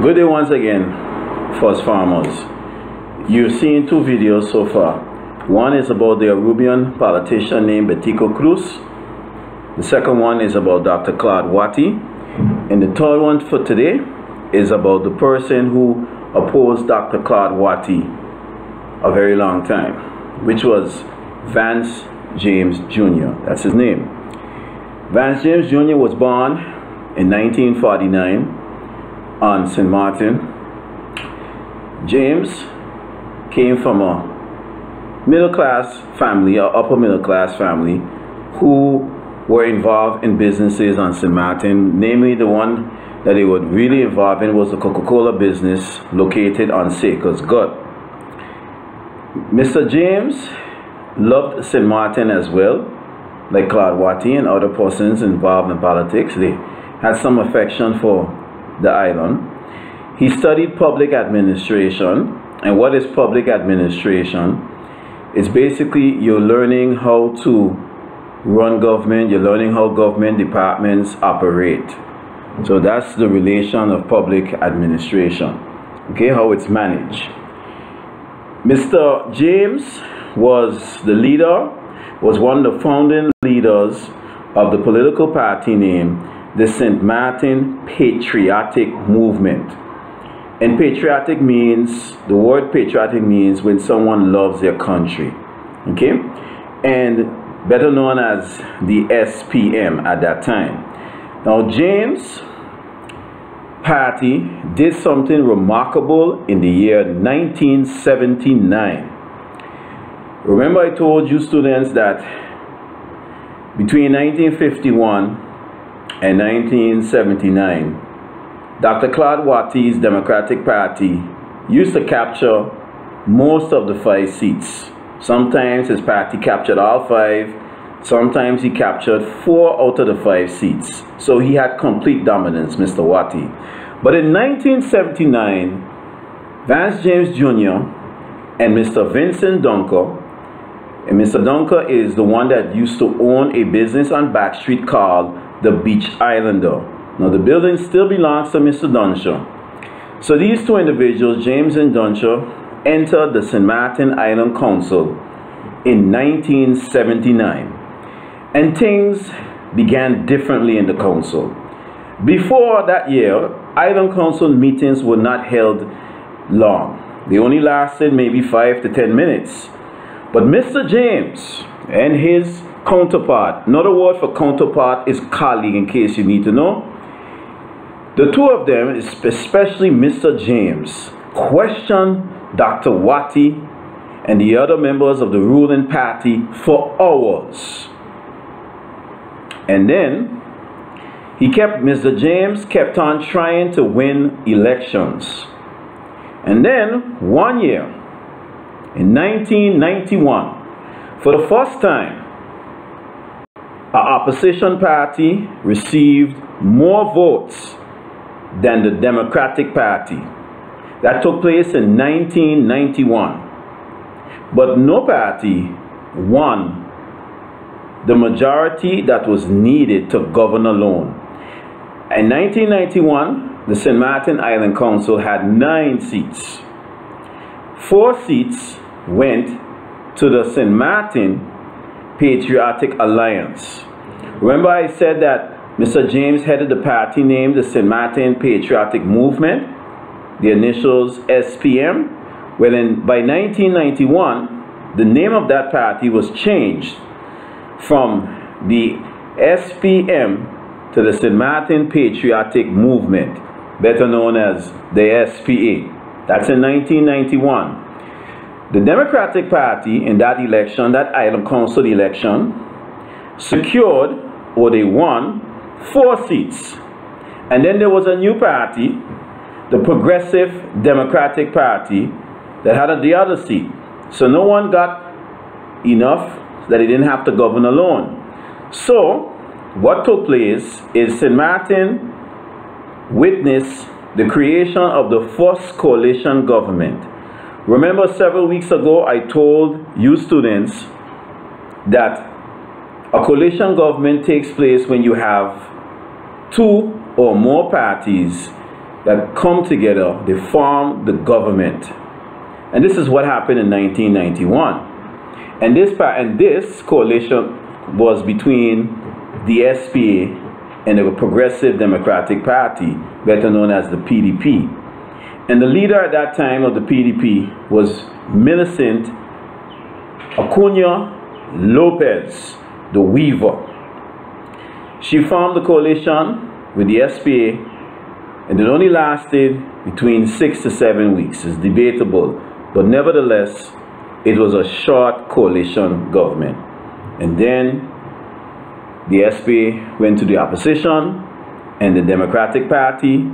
Good day once again, first farmers. You've seen two videos so far. One is about the Arubian politician named Betico Cruz. The second one is about Dr. Claude Watty. And the third one for today is about the person who opposed Dr. Claude Watty a very long time, which was Vance James Jr. That's his name. Vance James Jr. was born in 1949 on St. Martin. James came from a middle-class family, or upper middle-class family, who were involved in businesses on St. Martin. Namely, the one that they were really involved in was the Coca-Cola business located on Saker's Gut. Mr. James loved St. Martin as well, like Claude Watty and other persons involved in politics. They had some affection for the island. He studied public administration. And what is public administration? It's basically you're learning how to run government, you're learning how government departments operate. So that's the relation of public administration, okay, how it's managed. Mr. James was the leader, was one of the founding leaders of the political party named the St. Martin Patriotic Movement. And patriotic means, the word patriotic means when someone loves their country, okay? And better known as the SPM at that time. Now, James' party did something remarkable in the year 1979. Remember I told you students that between 1951 and 1979, Dr. Claude Watty's Democratic Party used to capture most of the 5 seats. Sometimes his party captured all 5. Sometimes he captured 4 out of the 5 seats. So he had complete dominance, Mr. Watty. But in 1979, Vance James Jr. and Mr. Vincent Dunker, and Mr. Dunker is the one that used to own a business on Back Street called the Beach Islander. Now the building still belongs to Mr. Duncher. So these two individuals, James and Duncher, entered the St. Martin Island Council in 1979. And things began differently in the council. Before that year, Island Council meetings were not held long. They only lasted maybe 5 to 10 minutes. But Mr. James and his counterpart, another word for counterpart is colleague in case you need to know. The two of them, especially Mr. James, questioned Dr. Watty and the other members of the ruling party for hours. And then Mr. James kept on trying to win elections. And then one year, in 1991, for the first time, an opposition party received more votes than the Democratic Party. That took place in 1991. But no party won the majority that was needed to govern alone. In 1991, the St. Martin Island Council had 9 seats. 4 seats went to the St. Martin Patriotic Alliance. Remember I said that Mr. James headed the party named the St. Martin Patriotic Movement, the initials SPM. Well, by 1991, the name of that party was changed from the SPM to the St. Martin Patriotic Movement, better known as the SPA. That's in 1991. The Democratic Party in that election, that Island Council election, secured, or they won, 4 seats. And then there was a new party, the Progressive Democratic Party, that had the other seat. So no one got enough that they didn't have to govern alone. So what took place is St. Martin witnessed the creation of the first coalition government. Remember several weeks ago I told you students that a coalition government takes place when you have 2 or more parties that come together, they form the government. And this is what happened in 1991. And this coalition was between the SPA and the Progressive Democratic Party, better known as the PDP. And the leader at that time of the PDP was Millicent Acuna Lopez, the Weaver. She formed the coalition with the SPA, and it only lasted between 6 to 7 weeks. It's debatable, but nevertheless, it was a short coalition government. And then the SPA went to the opposition, and the Democratic Party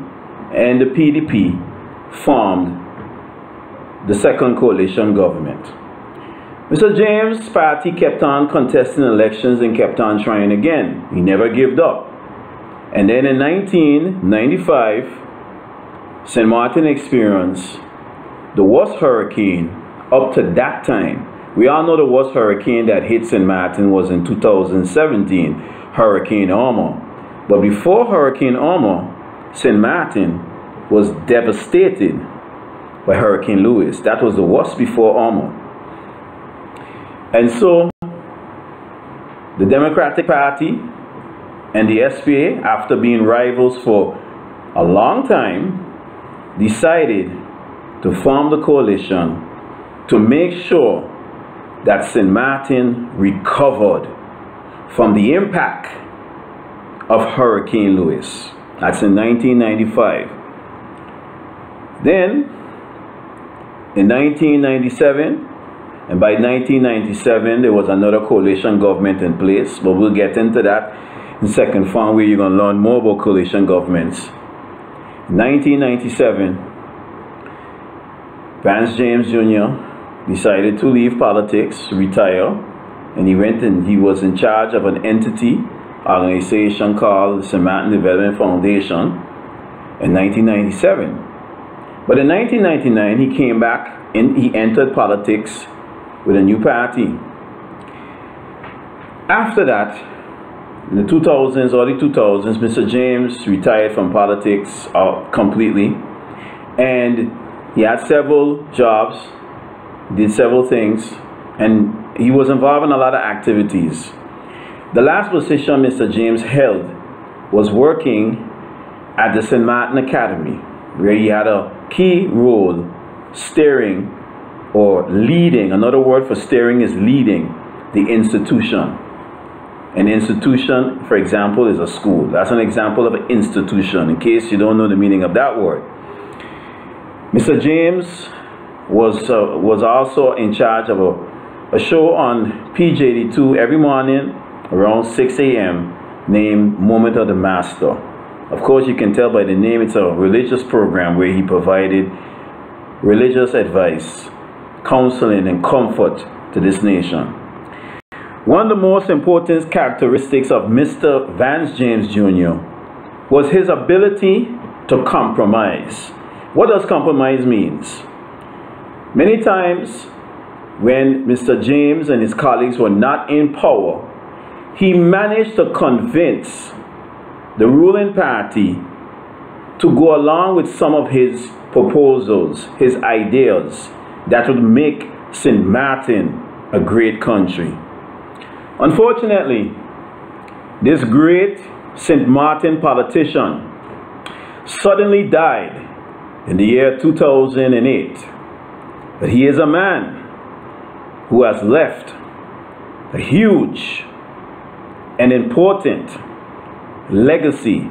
and the PDP formed the second coalition government. Mr. James' party kept on contesting elections and kept on trying again. He never gave up. And then in 1995, St. Martin experienced the worst hurricane up to that time. We all know the worst hurricane that hit St. Martin was in 2017, Hurricane Irma. But before Hurricane Irma, St. Martin was devastated by Hurricane Lewis. That was the worst before Irma. And so the Democratic Party and the SPA, after being rivals for a long time, decided to form the coalition to make sure that St. Martin recovered from the impact of Hurricane Lewis. That's in 1995. Then, in 1997, and by 1997, there was another coalition government in place, but we'll get into that in second form, where you're going to learn more about coalition governments. In 1997, Vance James Jr. decided to leave politics, retire, and he went and he was in charge of an organization called the St. Martin Development Foundation in 1997. But in 1999, he came back and he entered politics with a new party. After that, in the 2000s, early 2000s, Mr. James retired from politics completely, and he had several jobs, did several things, and he was involved in a lot of activities. The last position Mr. James held was working at the St. Martin Academy, where he had a key role steering or leading. Another word for steering is leading the institution. An institution, for example, is a school. That's an example of an institution, in case you don't know the meaning of that word. Mr. James was also in charge of a show on PJD2 every morning around 6 a.m. named Moment of the Master. Of course, you can tell by the name, it's a religious program where he provided religious advice, counseling, and comfort to this nation. One of the most important characteristics of Mr. Vance James Jr. was his ability to compromise. What does compromise mean? Many times when Mr. James and his colleagues were not in power, he managed to convince the ruling party to go along with some of his proposals, his ideas that would make St. Martin a great country. Unfortunately, this great St. Martin politician suddenly died in the year 2008. But he is a man who has left a huge and important legacy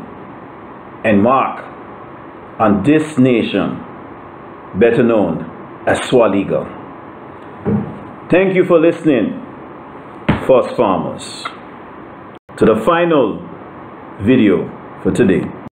and mark on this nation, better known as Swaliga. Thank you for listening, First Farmers, to the final video for today.